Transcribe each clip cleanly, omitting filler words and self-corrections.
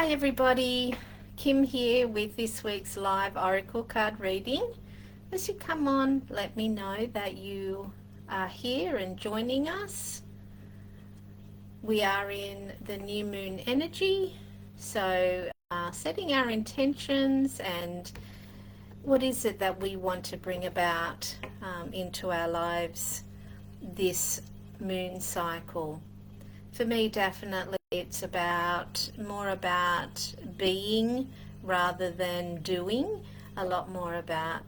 Hi everybody, Kim here with this week's live Oracle card reading. As you come on, let me know that you are here and joining us. We are in the new moon energy, so setting our intentions and what is it that we want to bring about into our lives this moon cycle. For me, definitely, it's more about being rather than doing. A lot more about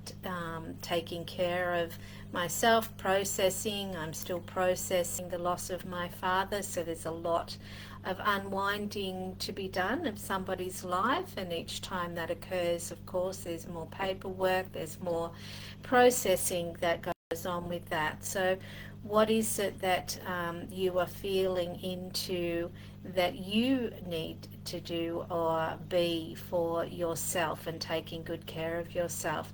taking care of myself, processing. I'm still processing the loss of my father, so there's a lot of unwinding to be done of somebody's life, and each time that occurs, of course, there's more paperwork, there's more processing that goes on with that. So what is it that you are feeling into that you need to do or be for yourself and taking good care of yourself?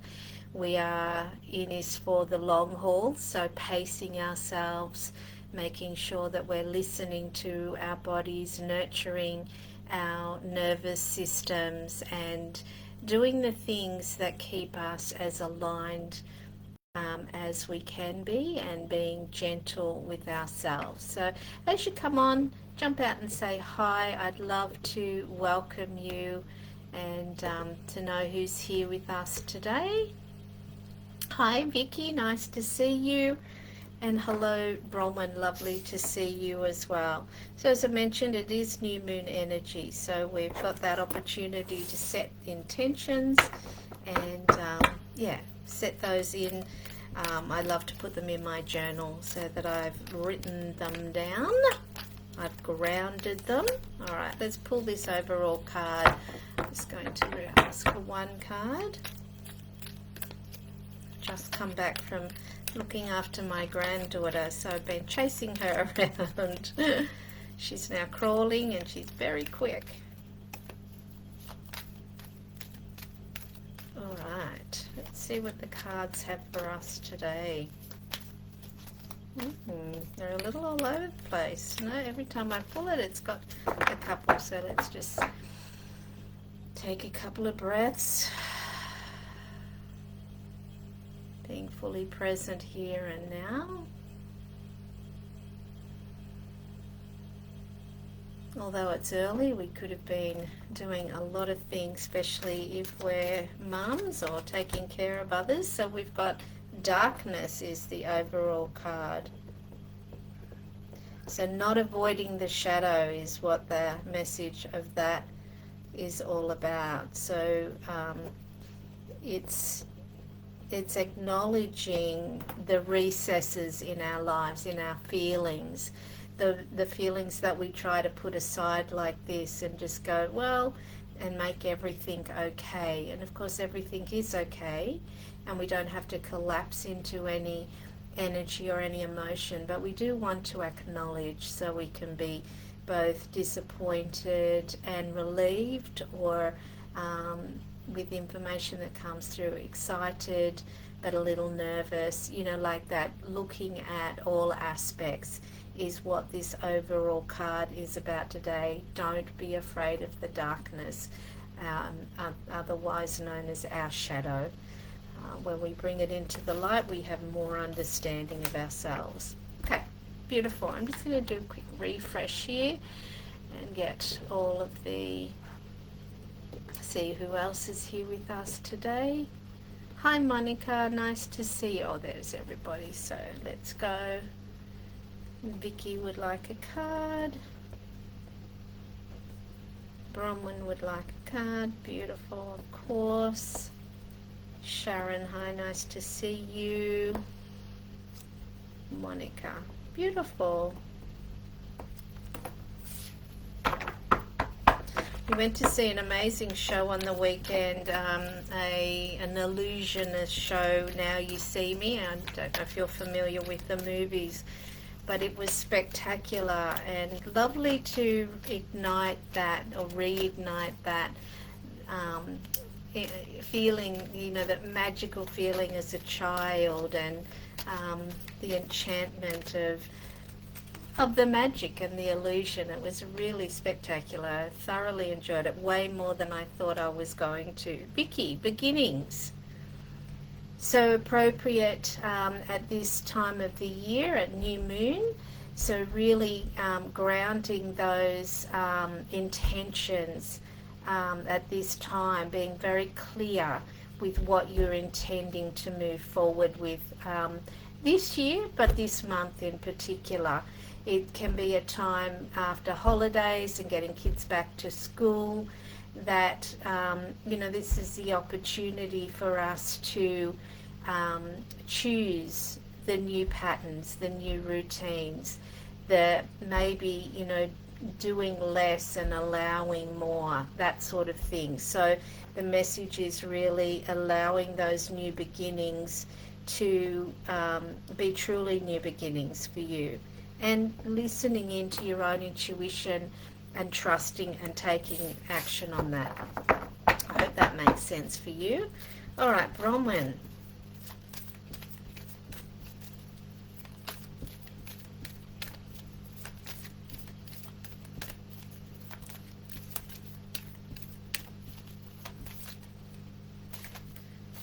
We are in this for the long haul, so pacing ourselves, making sure that we're listening to our bodies, nurturing our nervous systems, and doing the things that keep us as aligned as we can be, and being gentle with ourselves. So as you come on, jump out and say hi. I'd love to welcome you and to know who's here with us today. Hi Vicky, nice to see you. And hello Bronwyn, lovely to see you as well. So as I mentioned, it is new moon energy, so we've got that opportunity to set intentions and set those in. I love to put them in my journal so that I've written them down. I've grounded them. All right, let's pull this overall card. I'm just going to ask for one card. Just come back from looking after my granddaughter, so I've been chasing her around. She's now crawling and she's very quick. All right, let's see what the cards have for us today. They're a little all over the place. No, every time I pull it, it's got a couple, so let's just take a couple of breaths. Being fully present here and now. Although it's early, we could have been doing a lot of things, especially if we're mums or taking care of others. So we've got darkness is the overall card. So not avoiding the shadow is what the message of that is all about. So it's acknowledging the recesses in our lives, in our feelings, the feelings that we try to put aside like this and just go, well, and make everything okay. And of course everything is okay, and we don't have to collapse into any energy or any emotion, but we do want to acknowledge so we can be both disappointed and relieved, or with information that comes through, excited but a little nervous, like that. Looking at all aspects is what this overall card is about today. Don't be afraid of the darkness, otherwise known as our shadow. When we bring it into the light, we have more understanding of ourselves. Okay, beautiful. I'm just going to do a quick refresh here and get all of see who else is here with us today. Hi Monica, nice to see you. Oh, there's everybody. So let's go. Vicky would like a card. Bronwyn would like a card. Beautiful, of course. Sharon, hi, nice to see you. Monica, beautiful. We went to see an amazing show on the weekend, an illusionist show, Now You See Me. I don't know if you're familiar with the movies, but it was spectacular and lovely to ignite that or reignite that feeling, that magical feeling as a child, and the enchantment of of the magic and the illusion. It was really spectacular. I thoroughly enjoyed it, way more than I thought I was going to. Vicky, beginnings. So appropriate at this time of the year, at new moon. So really grounding those intentions at this time, being very clear with what you're intending to move forward with this year, but this month in particular. It can be a time after holidays and getting kids back to school that, this is the opportunity for us to choose the new patterns, the new routines, the maybe, doing less and allowing more, that sort of thing. So the message is really allowing those new beginnings to be truly new beginnings for you, and listening into your own intuition and trusting and taking action on that. I hope that makes sense for you. All right, Bronwyn.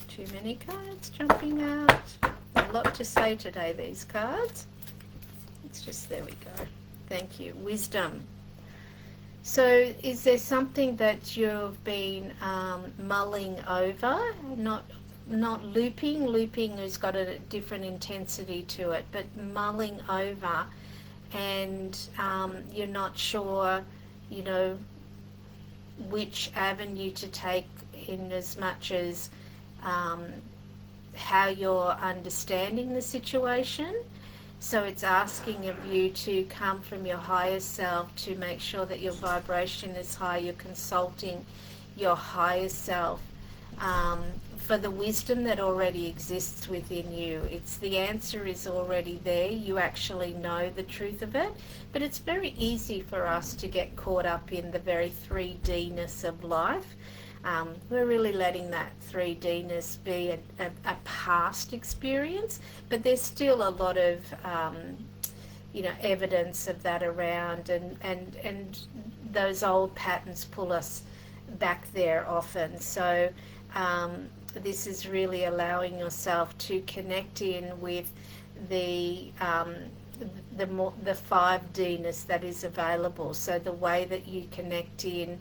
Too many cards jumping out. A lot to say today, these cards. It's just, there we go. Thank you. Wisdom. So is there something that you've been mulling over? Not looping. Looping has got a different intensity to it, but mulling over, and you're not sure, which avenue to take, in as much as how you're understanding the situation. So it's asking of you to come from your higher self, to make sure that your vibration is high. You're consulting your higher self for the wisdom that already exists within you. It's the answer is already there. You actually know the truth of it. But it's very easy for us to get caught up in the very 3D-ness of life. We're really letting that 3D-ness be a past experience, but there's still a lot of, evidence of that around, and those old patterns pull us back there often. So this is really allowing yourself to connect in with the 5D-ness that is available. So the way that you connect in,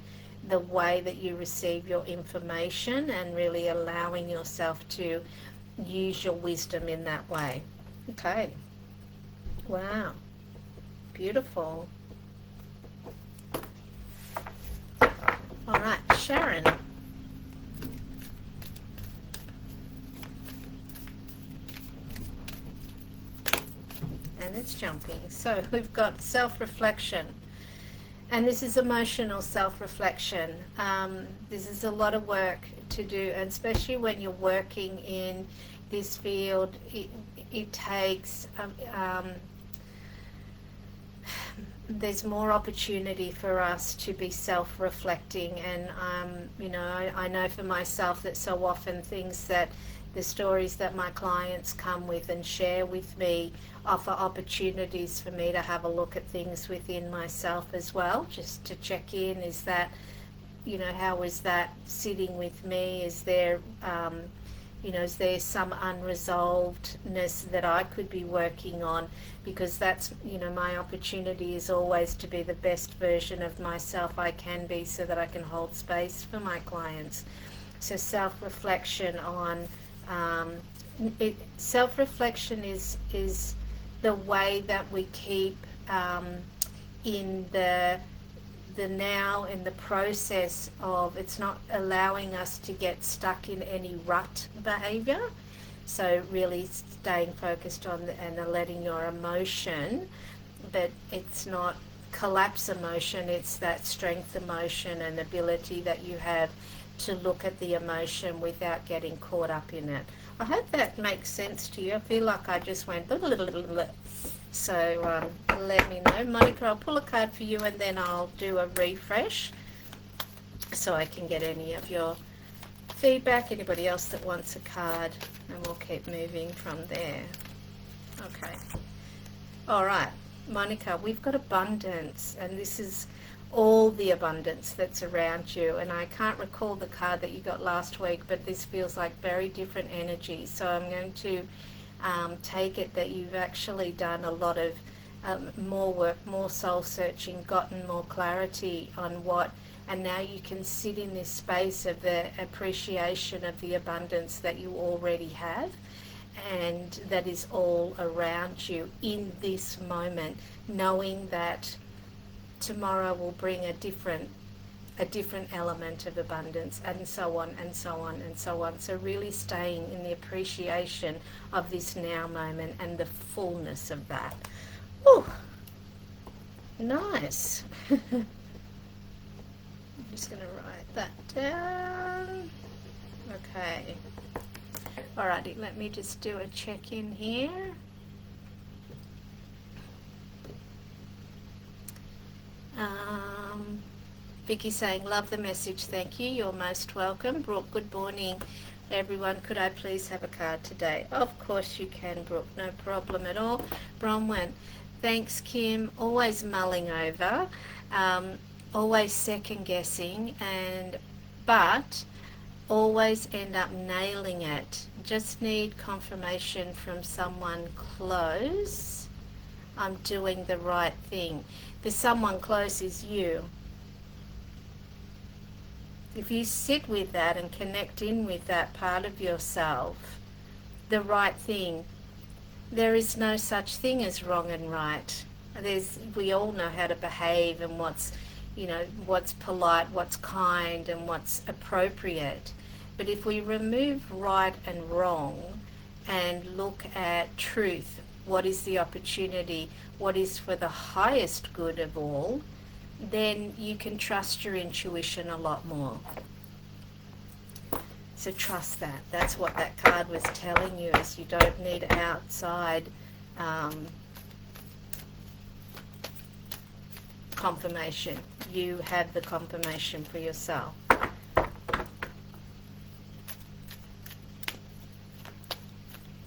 the way that you receive your information, and really allowing yourself to use your wisdom in that way. Okay. Wow. Beautiful. All right, Sharon. And it's jumping. So we've got self-reflection. And this is emotional self-reflection. This is a lot of work to do, and especially when you're working in this field, it takes, there's more opportunity for us to be self-reflecting. And, I know for myself that so often the stories that my clients come with and share with me offer opportunities for me to have a look at things within myself as well, just to check in. Is that, how is that sitting with me? Is there, is there some unresolvedness that I could be working on? Because that's, my opportunity is always to be the best version of myself I can be, so that I can hold space for my clients. So self-reflection on, self-reflection is the way that we keep in the now, in the process of, it's not allowing us to get stuck in any rut behavior. So really staying focused on and letting your emotion, but it's not collapse emotion, it's that strength emotion and ability that you have to look at the emotion without getting caught up in it. I hope that makes sense to you. I feel like I just went blah, blah, blah, blah, blah. So let me know. Monica, I'll pull a card for you, and then I'll do a refresh so I can get any of your feedback. Anybody else that wants a card, and we'll keep moving from there. Okay. All right. Monica, we've got abundance, and this is all the abundance that's around you. And I can't recall the card that you got last week, but this feels like very different energy. So I'm going to take it that you've actually done a lot of more work, more soul searching, gotten more clarity on what, and now you can sit in this space of the appreciation of the abundance that you already have, and that is all around you in this moment, knowing that tomorrow will bring a different element of abundance, and so on and so on and so on. So really staying in the appreciation of this now moment and the fullness of that. Oh, nice. I'm just going to write that down. Okay. Alrighty, let me just do a check-in here. Vicky saying, love the message, thank you, you're most welcome. Brooke, good morning everyone, could I please have a card today? Of course you can, Brooke, no problem at all. Bronwyn, thanks Kim, always mulling over, always second guessing, but always end up nailing it. Just need confirmation from someone close I'm doing the right thing. The someone close is you. If you sit with that and connect in with that part of yourself, the right thing, there is no such thing as wrong and right. We all know how to behave and what's polite, what's kind, and what's appropriate. But if we remove right and wrong and look at truth, what is the opportunity, what is for the highest good of all, then you can trust your intuition a lot more. So trust that. That's what that card was telling you, is you don't need outside confirmation. You have the confirmation for yourself.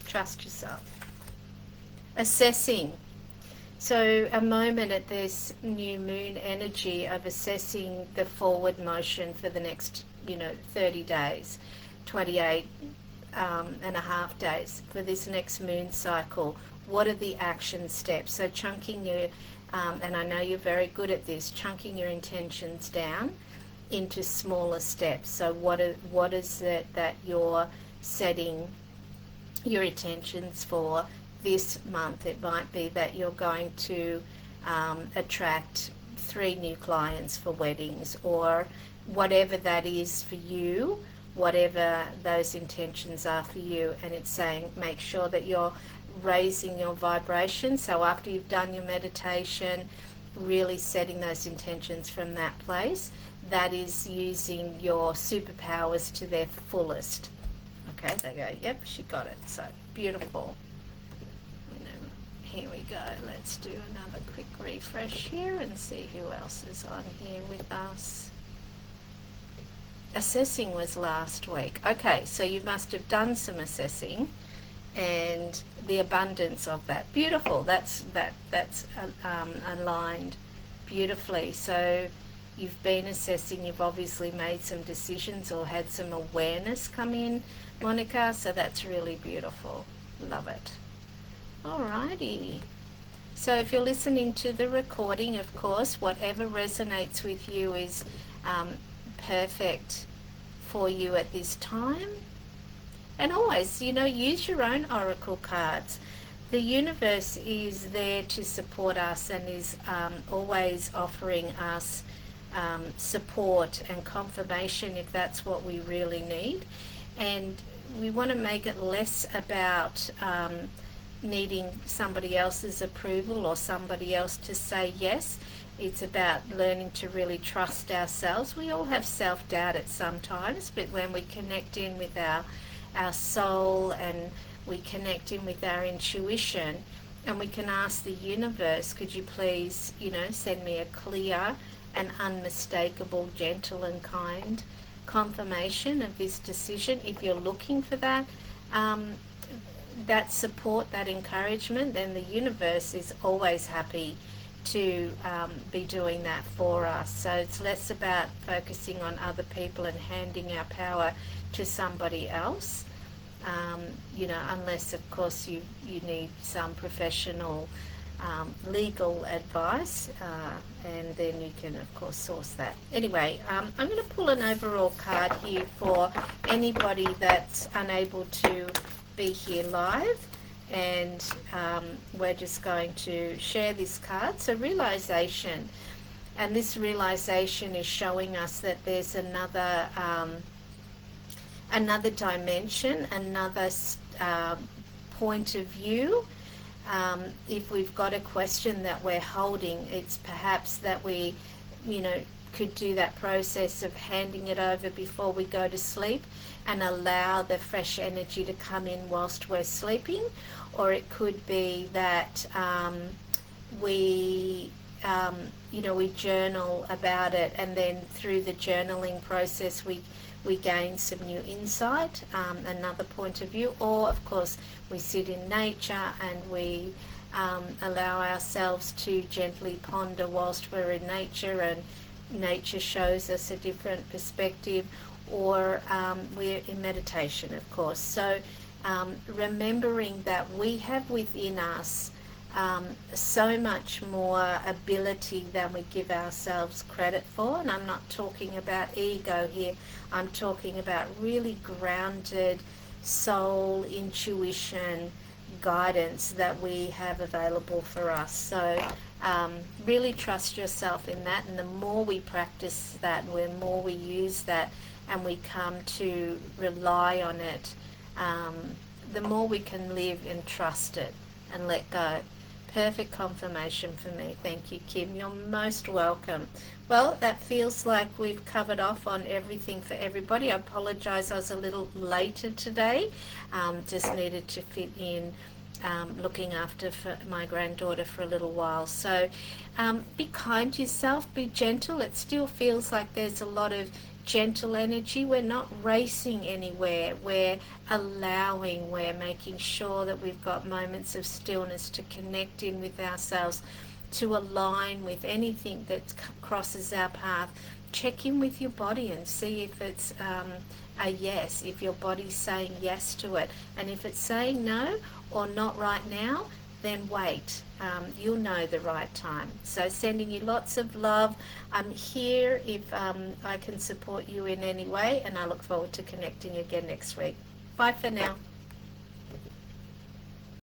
Trust yourself. Assessing. So a moment at this new moon energy of assessing the forward motion for the next, 30 days, 28 and a half days for this next moon cycle. What are the action steps? So chunking your, and I know you're very good at this, chunking your intentions down into smaller steps. So what is it that you're setting your intentions for this month? It might be that you're going to attract 3 new clients for weddings, or whatever that is for you, whatever those intentions are for you. And it's saying make sure that you're raising your vibration. So after you've done your meditation, really setting those intentions from that place, that is using your superpowers to their fullest. Okay, they go, yep, she got it. So beautiful. Here we go. Let's do another quick refresh here and see who else is on here with us. Assessing was last week. Okay, so you must have done some assessing, and the abundance of that. Beautiful. That's aligned beautifully. So you've been assessing. You've obviously made some decisions or had some awareness come in, Monica. So that's really beautiful. Love it. Alrighty. So if you're listening to the recording, of course, whatever resonates with you is perfect for you at this time. And always, use your own oracle cards. The universe is there to support us and is always offering us support and confirmation if that's what we really need. And we want to make it less about needing somebody else's approval or somebody else to say yes. It's about learning to really trust ourselves. We all have self-doubt at some times, but when we connect in with our soul and we connect in with our intuition, and we can ask the universe, could you please, send me a clear and unmistakable, gentle and kind confirmation of this decision. If you're looking for that, that support, that encouragement, then the universe is always happy to be doing that for us. So it's less about focusing on other people and handing our power to somebody else. Unless of course you need some professional legal advice, and then you can of course source that. Anyway, I'm going to pull an overall card here for anybody that's unable to be here live, and we're just going to share this card. So realization, and this realization is showing us that there's another dimension, another point of view. If we've got a question that we're holding, it's perhaps that we, could do that process of handing it over before we go to sleep and allow the fresh energy to come in whilst we're sleeping. Or it could be that we journal about it, and then through the journaling process we gain some new insight, another point of view. Or of course we sit in nature and we allow ourselves to gently ponder whilst we're in nature, and nature shows us a different perspective. Or we're in meditation, of course. So remembering that we have within us so much more ability than we give ourselves credit for. And I'm not talking about ego here. I'm talking about really grounded soul, intuition, guidance that we have available for us. So really trust yourself in that, and the more we practice that, the more we use that and we come to rely on it, the more we can live and trust it and let go. Perfect confirmation for me. Thank you, Kim. You're most welcome. Well, that feels like we've covered off on everything for everybody. I apologize, I was a little later today. Just needed to fit in looking after for my granddaughter for a little while. So be kind to yourself, be gentle. It still feels like there's a lot of gentle energy. We're not racing anywhere. We're allowing, we're making sure that we've got moments of stillness to connect in with ourselves, to align with anything that crosses our path. Check in with your body and see if it's a yes, if your body's saying yes to it. And if it's saying no or not right now, then wait. You'll know the right time. So sending you lots of love. I'm here if I can support you in any way, and I look forward to connecting again next week. Bye for now.